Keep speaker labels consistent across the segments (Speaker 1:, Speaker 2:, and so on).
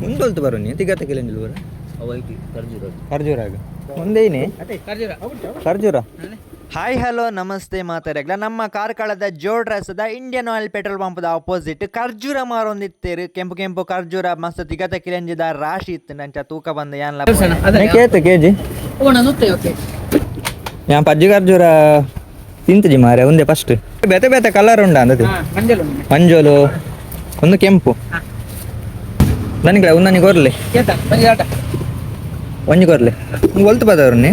Speaker 1: ಉಂಟೊಲ್ತು ಬರೋ ನೀ ತಿಗತ್ತ ಕೆಲಂದಿಲ್ಲ ಬರ
Speaker 2: ಅವೈತಿ
Speaker 1: ಖರ್ಜೂರಾಗ ಒಂದೇನೆ ಖರ್ಜೂರ.
Speaker 3: ಹಾಯ್ ಹಲೋ ನಮಸ್ತೆ ಮಾತಾಡಲ್ಲ ನಮ್ಮ ಕಾರ್ಕಳದ ಜೋಡ್ರಸದ ಇಂಡಿಯನ್ ಆಯಿಲ್ ಪೆಟ್ರೋಲ್ ಪಂಪ್ದ ಆಪೋಸಿಟ್ ಖರ್ಜೂರ ಮಾರೊಂದಿತ್ತೇರು ಕೆಂಪು ಕೆಂಪು ಖರ್ಜೂರ ಮಸ್ತ್ ತಿಗತ ಕಿರಂಜಿದ ರಾಶಿ ಇತ್ತು ನಂಚ ತೂಕ ಬಂದ ಯಾನ್ಲ
Speaker 1: ಕೇತು ಕೆಜಿ ಯಾ ಪಜ್ಜಿ ಖರ್ಜೂರ ತಿಂತಜಿ ಮಾರೆ ಒಂದೇ ಫಸ್ಟ್ ಬೆತೆ ಬೆತೆ ಕಲರ್ ಉಂಡ ಅಂದది ಮಂಜೋಲು ಒಂದು ಕೆಂಪು ನನಗೆ ಒಂದನಿ ಕೊರ್ಲಿ ಒಂಜಿ ಕೊರ್ಲಿ ಒಲ್ತು ಬದವ್ರನ್ನಿ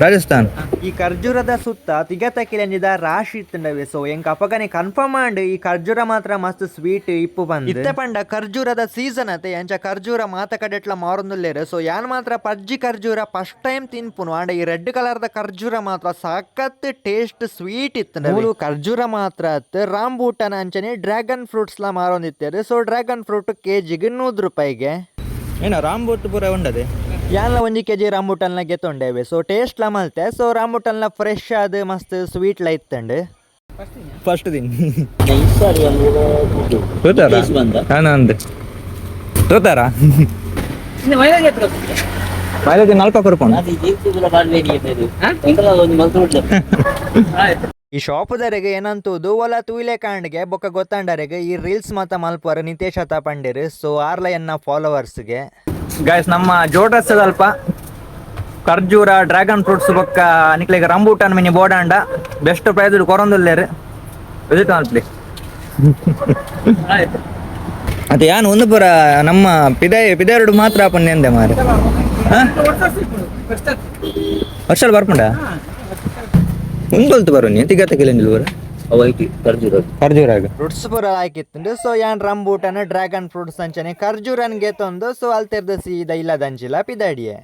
Speaker 1: ರಾಜಸ್ಥಾನ್.
Speaker 3: ಈ ಖರ್ಜೂರದ ಸುತ್ತ ತಿಗತ ಕಿರಂಜಿದ ರಾಶಿ ಇತ್ತಂಡವೆ. ಸೊ ಎಂಕ ಅಪಗನೆ ಕನ್ಫರ್ಮ್ ಆಂಡ್ ಈ ಖರ್ಜೂರ ಮಾತ್ರ ಮಸ್ತ್ ಸ್ವೀಟ್ ಇಪ್ಪು ಬಂದ್ ಇತ್ತೆ ಪಂಡ ಖರ್ಜೂರದ ಸೀಸನ್ ಅತೆ ಎಂಚ ಖರ್ಜೂರ ಮಾತ ಕಡೆಟ್ಲ ಮಾರೊಂದುಲ್ಲೇರು. ಸೊ ಯಾನ್ ಮಾತ್ರ ಪಜ್ಜಿ ಖರ್ಜೂರ ಫಸ್ಟ್ ಟೈಮ್ ತಿನ್ಪುನು ಆಂಡ ಈ ರೆಡ್ ಕಲರ್ದ ಖರ್ಜೂರ ಮಾತ್ರ ಸಖತ್ ಟೇಸ್ಟ್ ಸ್ವೀಟ್ ಇತ್ತು. ಖರ್ಜೂರ ಮಾತ್ರ ರಾಂಬೂಟನ್ ಅಂಚನೆ ಡ್ರ್ಯಾಗನ್ ಫ್ರೂಟ್ಸ್ ಲ ಮಾರೊಂದಿತ್ತೇರು. ಸೊ ಡ್ರ್ಯಾಗನ್ ಫ್ರೂಟ್ ಕೆಜಿಗೆ 100 ರೂಪಾಯಿಗೆ
Speaker 1: ಏನ ರಾಂಬೂಟ್ ಪೂರ ಉಂಡದೆ
Speaker 3: ಯಾನ್ಲ 1 kg ರಾಂಬೂಟನ್ಲ ಗೆತ್ತೊಂಡೇವೆ. ಸೊ ಟೇಸ್ಟ್ ಲ ಮಲ್ತೆ. ಸೊ ರಾಂಬೂಟನ್ಲ ಫ್ರೆಶ್ ಆದ ಮಸ್ತ್ ಸ್ವೀಟ್ ಲ ಇತ್ತಂಡ್
Speaker 1: ಫಸ್ಟ್ ದಿನ ತೋತಾರ ನಾನು ಅಂದೆ ತೋತಾರ ಮೈಲೇಜ್ 4 ಕೊರ್ಕೊಂಡು
Speaker 3: ಈ ಶಾಪದರೆಗೆ ಏನಂತುದು ಒಲ ತೂಯಿಲೆ ಕಾಂಡ್ಗೆ ಬೊಕ್ಕ ಗೊತ್ತಾಂಡರೆಗೆ ಈ ರೀಲ್ಸ್ ಮಾತ ಮಲ್ಪುವರ ನಿತೇಶ್ ಅತ ಪಂಡಿರು. ಸೊ ಆರ್ಲ ಎನ್ನ ಫಾಲೋವರ್ಸ್ಗೆ
Speaker 1: ಗಾಯ್ಸ್ ನಮ್ಮ ಜೋಡ್ರಸ್ ಅಲ್ಪ ಖರ್ಜೂರ ಡ್ರ್ಯಾಗನ್ ಫ್ರೂಟ್ಸ್ ಬೊಕ್ಕ ನಿಕ್ಲೆಗ್ rambutan mini ಬೋಡಾಂಡ best price ಕೊರೊಂದುಲ್ಲೇರು visit ಮಾಡ್ಲಿ. ಅದೇ ಯಾನು ಒಂದು ಪುರ ನಮ್ಮ ಪಿದಾಯರು ಮಾತ್ರ ಪುಣ್ಯ ಎಂದೆ ಮಾರೆ ವರ್ಷ ಬರ್ಪುಂಡ ಉಂಟೊಲ್ತು ಬರೋ ನೀ ತಿಗತ್ತ ಕೆಲಂದಿಲ್ಲ ಬರ
Speaker 2: ಅವೈತಿ
Speaker 1: ಖರ್ಜೂರಾಗ
Speaker 3: ಫ್ರೂಟ್ಸ್ ಪೂರ ಆಯ್ಕಿತ್ತು. ಸೊ ಯಾನ್ ರಂಬೂಟನ್ ಡ್ರ್ಯಾಗನ್ ಫ್ರೂಟ್ಸ್ ಅಂಚನೆ ಖರ್ಜೂರನ್ ಗೆತ್ತೊಂದು. ಸೊ ಅಲ್ತೆರ್ದ ಸೀದಾ ಇಲ್ಲದಂಚಿಲ್ಲ ಪಿದಾಡಿಯೇ